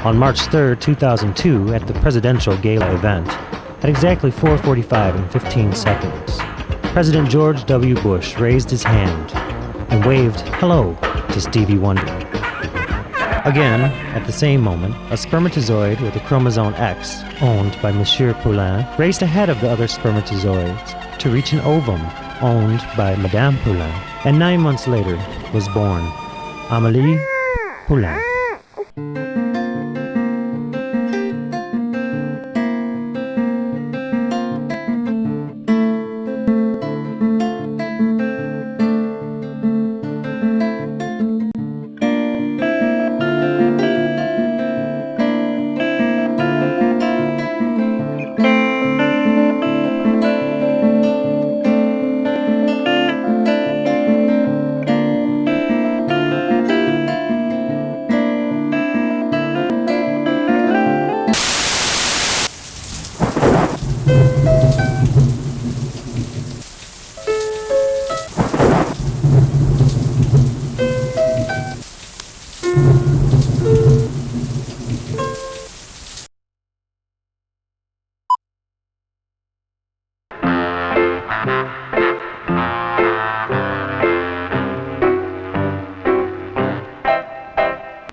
On March 3, 2002, at the presidential gala event, at exactly 4:45 and 15 seconds, President George W. Bush raised his hand and waved hello to Stevie Wonder. Again, at the same moment, a spermatozoid with a chromosome X, owned by Monsieur Poulain, raced ahead of the other spermatozoids to reach an ovum owned by Madame Poulain, and 9 months later was born Amélie Poulain.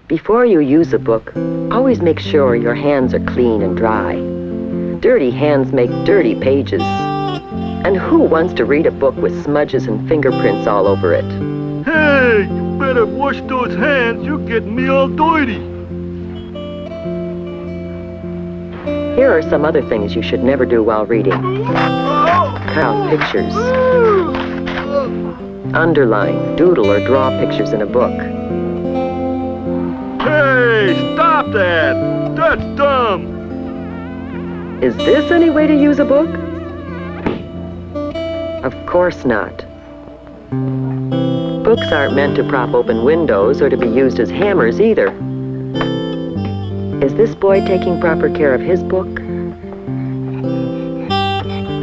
Before you use a book, always make sure your hands are clean and dry. Dirty hands make dirty pages. And who wants to read a book with smudges and fingerprints all over it? Hey, you better wash those hands. You're getting me all dirty. Here are some other things you should never do while reading. Cut out pictures. Underline, doodle, or draw pictures in a book. Hey, stop that! That's dumb! Is this any way to use a book? Of course not. Books aren't meant to prop open windows or to be used as hammers either. Is this boy taking proper care of his book?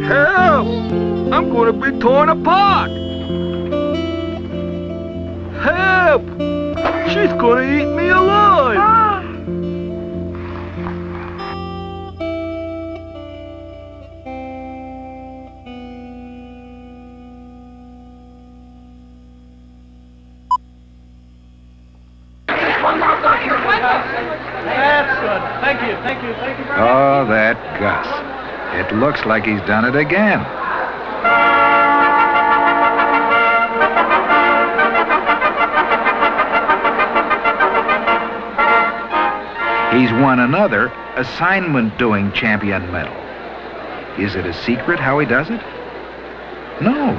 Help! I'm going to be torn apart! Help! She's going to eat me alive! That's good. Thank you. Oh, that Gus. It looks like he's done it again. He's won another assignment-doing champion medal. Is it a secret how he does it? No.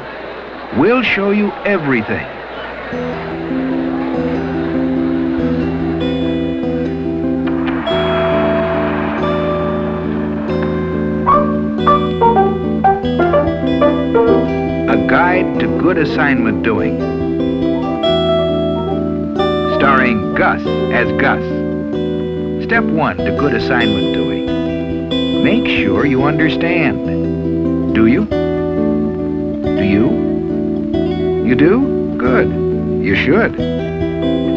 We'll show you everything. A Guide to Good Assignment Doing. Starring Gus as Gus. Step 1 to good assignment doing. Make sure you understand. Do you? Do you? You do? Good. You should.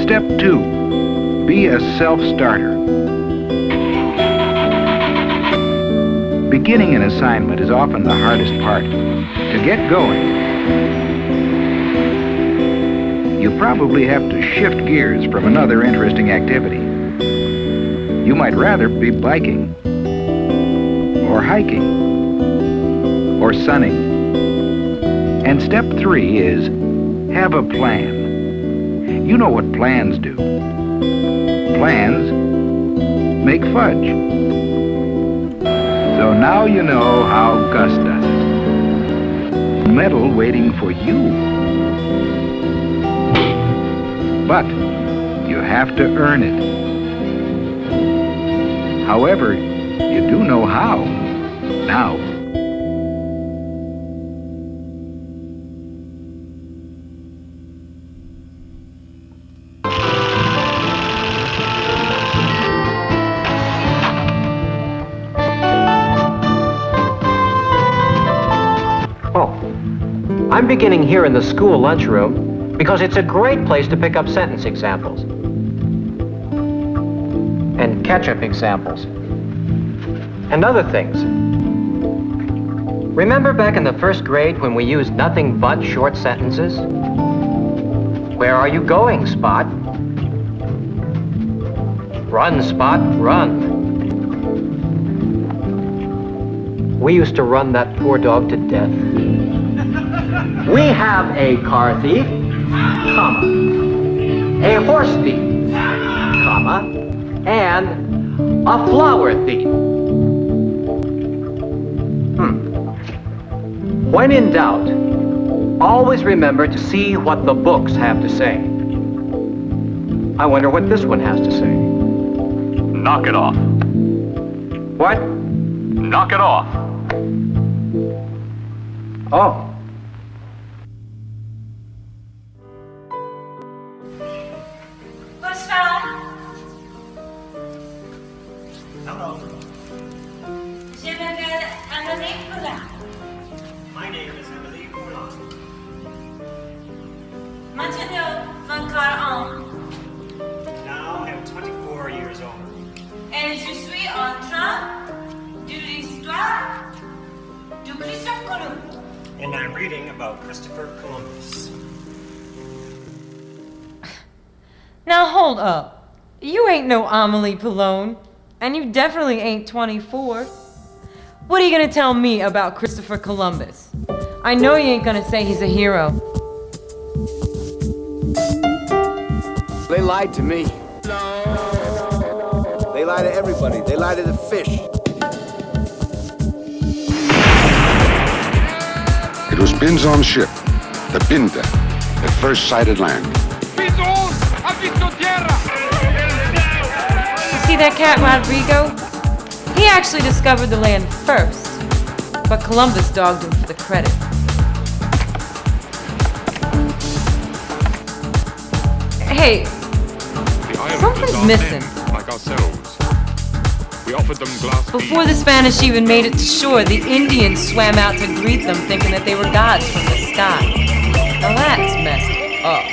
Step 2. Be a self-starter. Beginning an assignment is often the hardest part. To get going, you probably have to shift gears from another interesting activity. You might rather be biking, or hiking, or sunning. And step 3 is have a plan. You know what plans do. Plans make fudge. So now you know how Gus does it. Medal waiting for you. But you have to earn it. However, you do know how. Now. I'm beginning here in the school lunchroom because it's a great place to pick up sentence examples. And ketchup examples, and other things. Remember back in the first grade when we used nothing but short sentences? Where are you going, Spot? Run, Spot, run. We used to run that poor dog to death. We have a car thief, comma, a horse thief, comma, and a flower thief. When in doubt, always remember to see what the books have to say. I wonder what this one has to say. Knock it off. What? Knock it off. Oh. What's wrong? Hello, Je m'appelle Amélie Poulain. my name is Emily Poulon. Maintenant, 24 ans. Now I am 24 years old. Et je suis en train de l'histoire de Christophe Colomb. And I'm reading about Christopher Columbus. Now hold up. You ain't no Amélie Poulain, and you definitely ain't 24. What are you gonna tell me about Christopher Columbus? I know you ain't gonna say he's a hero. They lied to me. They lie to everybody. They lie to the fish. It was Pinzon's ship, the Pinta, that first sighted land. You see that cat Rodrigo? He actually discovered the land first, but Columbus dogged him for the credit. Hey, something's missing. Like ourselves. We offered them glass Before the Spanish even made it to shore, the Indians swam out to greet them thinking that they were gods from the sky. Now that's messed up.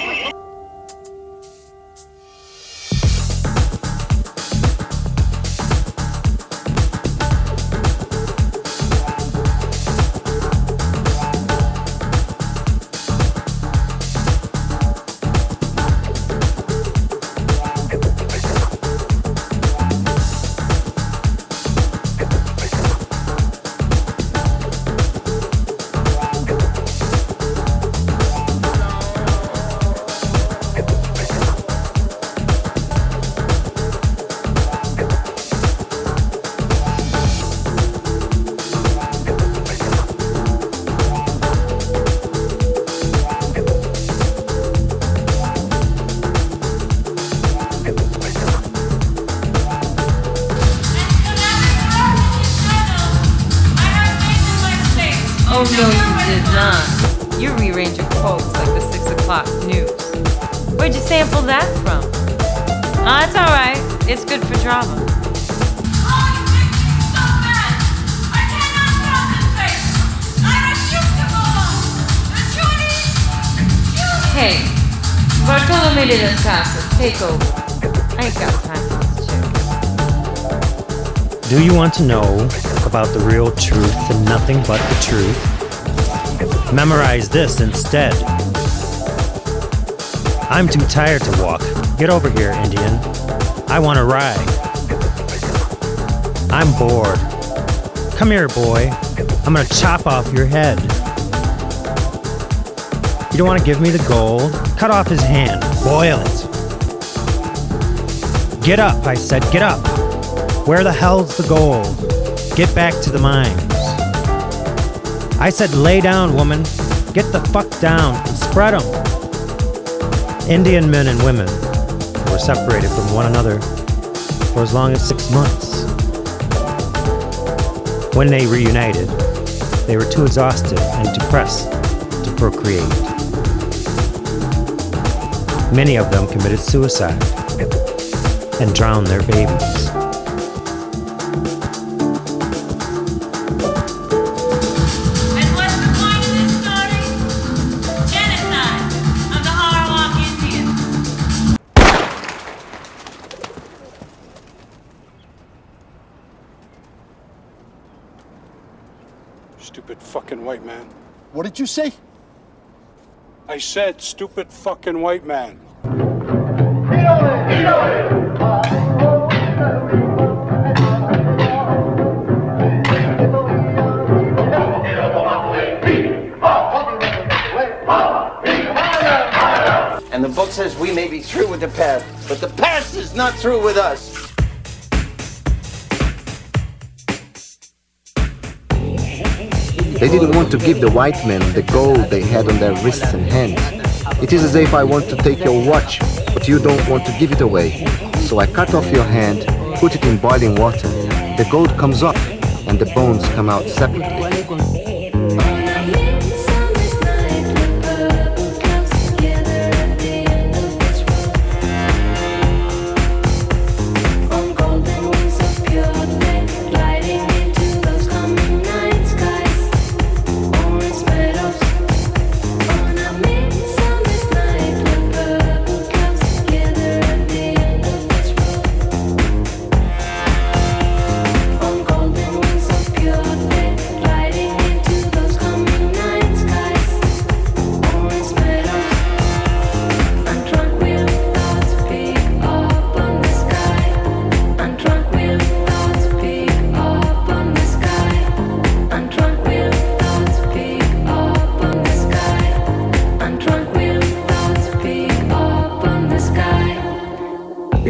Oh no, you did not. You rearrange your quotes like the 6 o'clock news. Where'd you sample that from? Ah, it's alright. It's good for drama. Oh, you make me so mad! I cannot concentrate! I refuse to go on! Hey, Bartolome de las Casas, take over. I ain't got time for this shit. Do you want to know about the real truth and nothing but the truth? Memorize this instead. I'm too tired to walk. Get over here, Indian. I want to ride. I'm bored. Come here, boy. I'm gonna chop off your head. You don't want to give me the gold? Cut off his hand. Boil it. Get up, I said. Get up. Where the hell's the gold? Get back to the mines. I said lay down, woman. Get the fuck down and spread them. Indian men and women were separated from one another for as long as 6 months. When they reunited, they were too exhausted and depressed to procreate. Many of them committed suicide and drowned their babies. And what's the point of this story? Genocide of the Arawak Indians. Stupid fucking white man. What did you say? I said stupid fucking white man. And the book says we may be through with the past, but the past is not through with us. They didn't want to give the white men the gold they had on their wrists and hands. It is as if I want to take your watch, but you don't want to give it away. So I cut off your hand, put it in boiling water. The gold comes off, and the bones come out separately.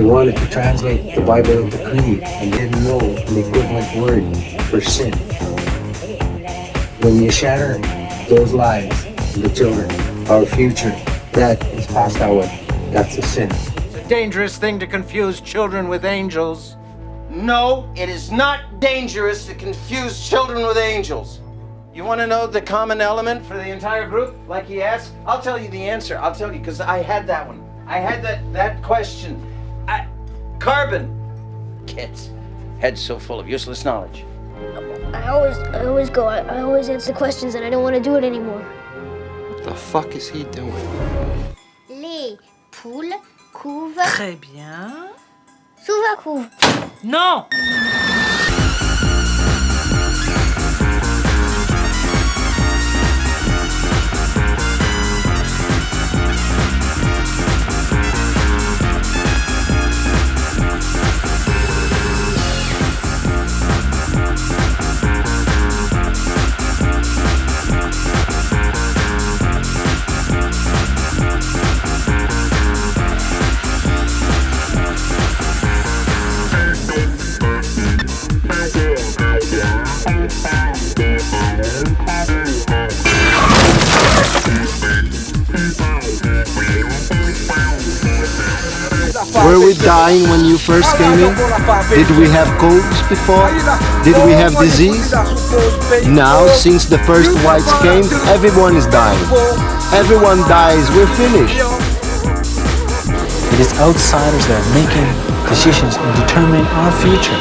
Wanted to translate the Bible into Cree and didn't know the equivalent word for sin. When you shatter those lives, the children, our future, that is passed away. That's a sin. It's a dangerous thing to confuse children with angels. No, it is not dangerous to confuse children with angels. You want to know the common element for the entire group, like he asked? I'll tell you the answer. I'll tell you, because I had that one. I had that question. Carbon. Kids, heads so full of useless knowledge. I always answer questions and I don't want to do it anymore. What the fuck is he doing? Les poules couvent. Très bien. Sous la couve. Non! Were we dying when you first came in? Did we have colds before? Did we have disease? Now, since the first whites came, everyone is dying. Everyone dies, we're finished. It is outsiders that are making decisions and determining our future.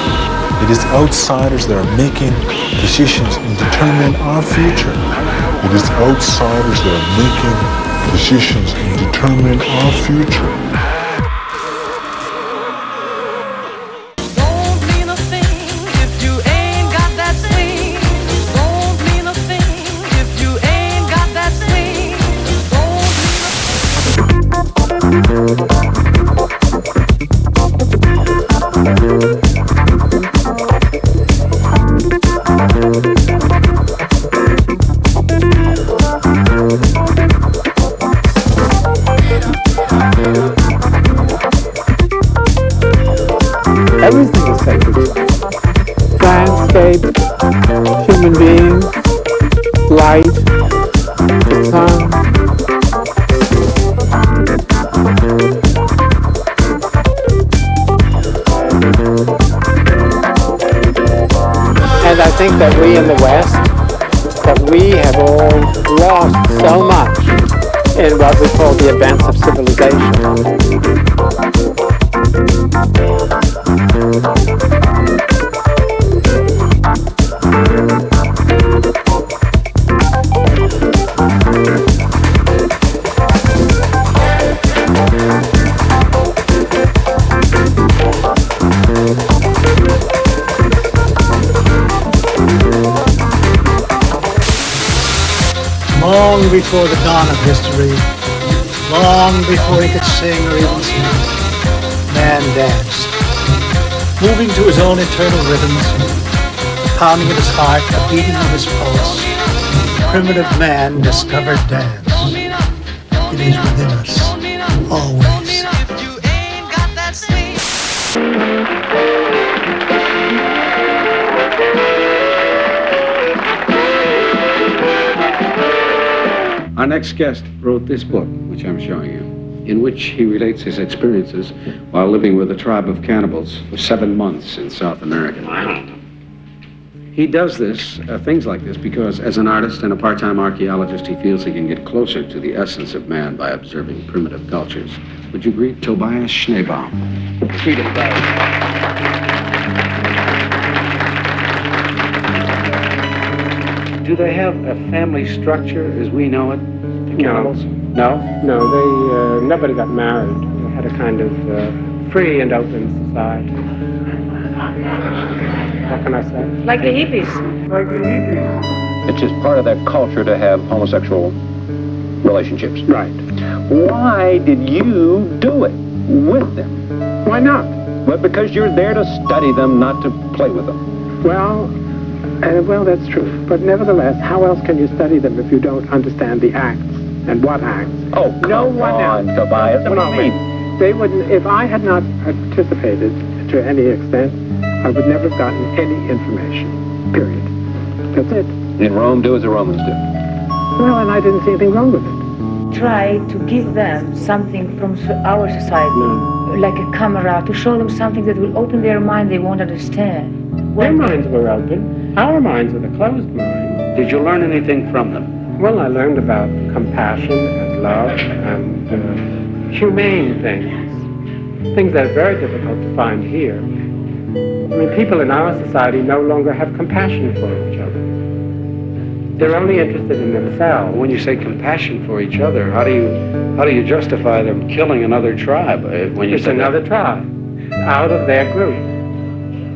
It is outsiders that are making decisions and determining our future. It is outsiders that are making decisions and determining our future. Everything is sacred. Landscape, human beings, light, the sun. And I think that we in the West, that we have all lost so much in what we call the advance of civilization. long before the dawn of history, long before he could sing or even speak, man danced, moving to his own eternal rhythms, the pounding of his heart, the beating of his pulse. Primitive man discovered dance. It is within us, always. Our next guest wrote this book, which I'm showing you, in which he relates his experiences while living with a tribe of cannibals for 7 months in South America. He does this, things like this, because as an artist and a part-time archaeologist, he feels he can get closer to the essence of man by observing primitive cultures. Would you agree, Tobias Schneebaum? Freedom Do they have a family structure as we know it, the cannibals? No, they nobody got married. They had a kind of free and open society. What can I say? Like the hippies. Like the hippies. It's just part of their culture to have homosexual relationships. Right. Why did you do it with them? Why not? Well, because you're there to study them, not to play with them. Well, that's true. But nevertheless, how else can you study them if you don't understand the acts and what acts? Oh, come on, Tobias. What do you mean? They wouldn't. If I had not participated to any extent, I would never have gotten any information. Period. That's it. In Rome, do as the Romans do. Well, and I didn't see anything wrong with it. Try to give them something from our society, like a camera, to show them something that will open their mind they won't understand. Their minds were open. Our minds are the closed minds. Did you learn anything from them? Well, I learned about compassion and love and humane things that are very difficult to find here. I mean, people in our society no longer have compassion for each other. They're only interested in themselves. When you say compassion for each other, how do you justify them killing another tribe? When you it's another tribe out of their group.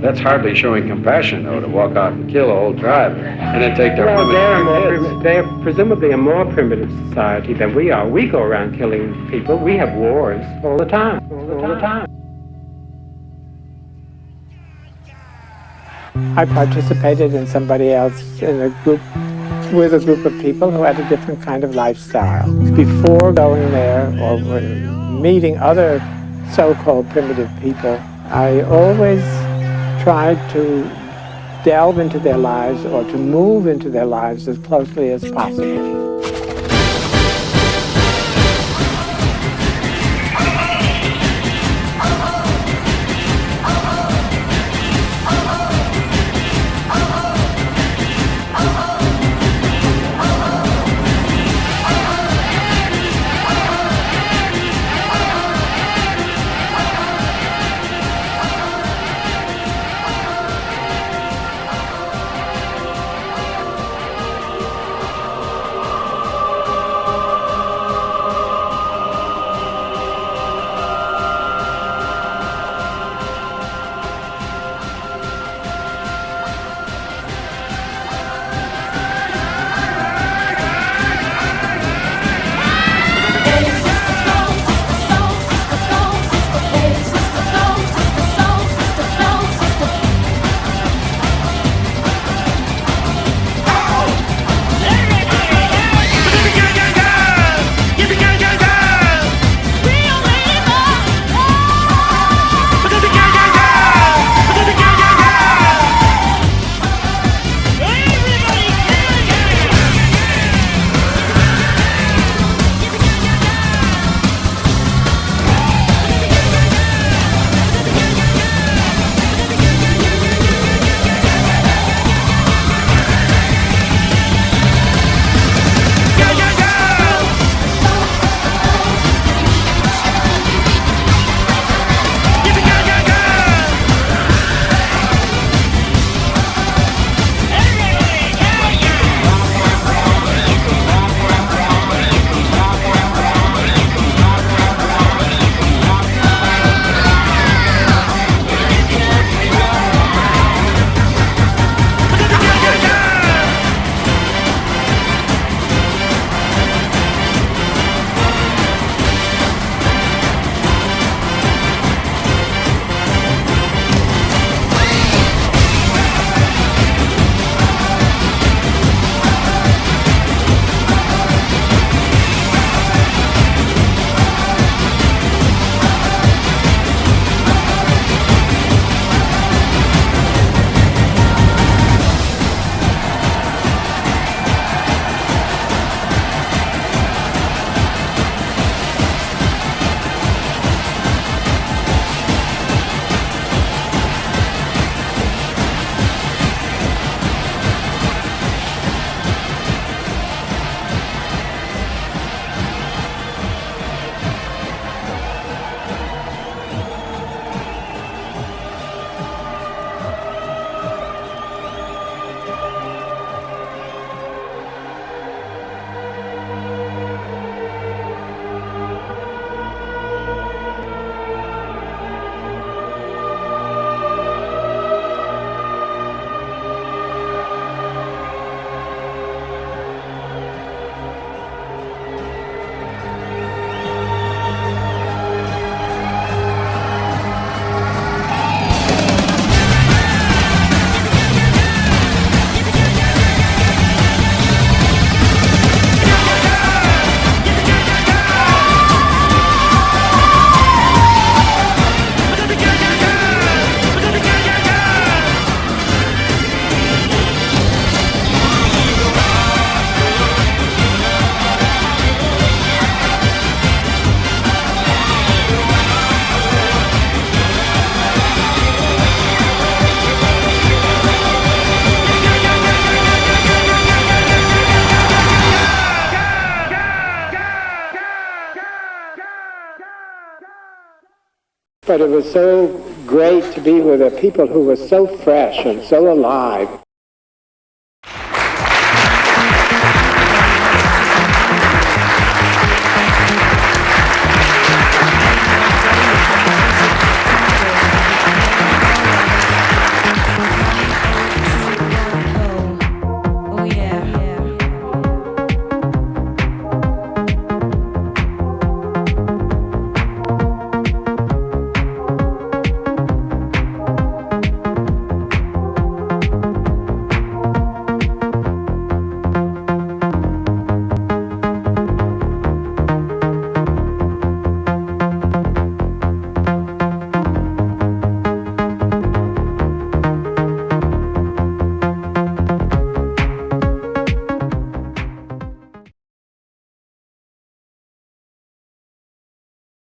That's hardly showing compassion, though, to walk out and kill a whole tribe and then take their women. They're presumably a more primitive society than we are. We go around killing people. We have wars all the time. All the time. I participated in somebody else in a group with a group of people who had a different kind of lifestyle. Before going there or meeting other so-called primitive people, I always tried to delve into their lives or to move into their lives as closely as possible. But it was so great to be with a people who were so fresh and so alive.